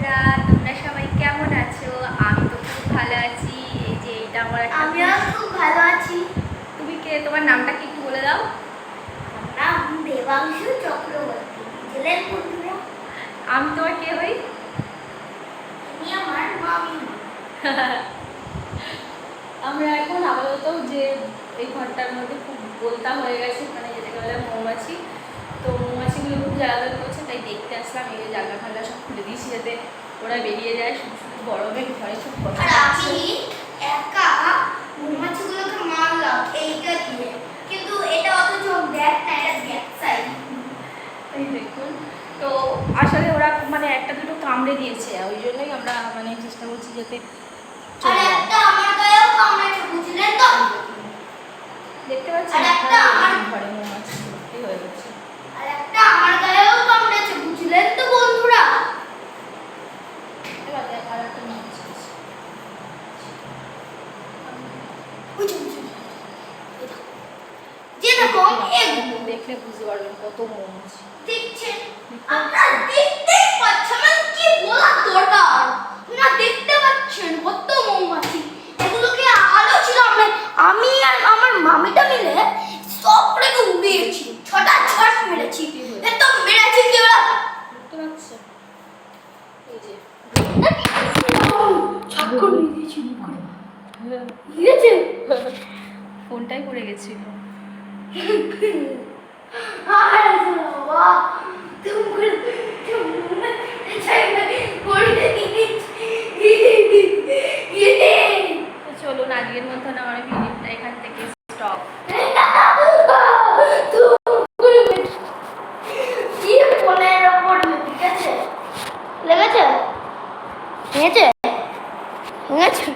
বন্ধুরা, তোমরা সবাই কেমন আছো? আমি তো খুব ভালো আছি। এই যে এটা আমার একটা আমিও খুব ভালো আছি। তুমি কে? তোমার নামটা কি একটু বলে দাও। নাম দেবাংশু চক্রবর্তী। বুঝলেন বন্ধুরা? আমি তোমার কে হই? ইনি আমার মামি। আমরা এখন আপাতত যে এই ঘরটার মধ্যে খুব বলতা হয়ে গেছে, মানে যেটাকে বলে মৌমাছি। তো মৌমাছিগুলো খুব জ্বালাতন করছে, তাই দেখতে আসলাম। এই যে জানলা ফাল্লা সব খুলে দিয়েছি যাতে ওরা বেরিয়ে যায়। শুধু শুধু গরমে ঘরে খুব কষ্ট আর হচ্ছে। আমি একা মৌমাছিগুলোকে মারলাম এইটা দিয়ে, কিন্তু এটা অথচ ব্যাক না, এটা ব্যাক সাইড। এই দেখুন, তো আসলে ওরা মানে একটা দুটো কামড়ে দিয়েছে, ওই জন্যই আমরা মানে চেষ্টা করছি যাতে আর একটা আমার গায়েও কামড়েছে, বুঝলেন তো? দেখতে পাচ্ছেন আর একটা আমার ঘরে মৌমাছি ভর্তি হয়ে গেছে। আর একটা আমার গায়েও কামড়েছে, বুঝলেন তো বন্ধুরা? এবার দেখ আর একটা মৌমাছি আছে। যে দেখো দেখলে বুঝতে পারবেন কত মৌমাছি। দেখছেন, আপনারা দেখতেই পাচ্ছেন, মানে কি বলার দরকার, আপনারা দেখতে পাচ্ছেন কত মৌমাছি। এগুলোকে আলো ছিল, আমি আর আমার মামিটা মিলে সবটাকে উড়িয়েছি, ছটা ছট মেরেছি। একদম মেরেছি কি ওরা দেখতে পাচ্ছেন? এই যে ছক্কর মেরে দিয়েছি। দিয়েছে ফোনটাই পড়ে গেছিল। আরে বাবা, তুমি চলুন আজকের মতন আমার ভিডিওটা এখান থেকে স্টপ। লেগেছে? লেগেছে? লেগেছে?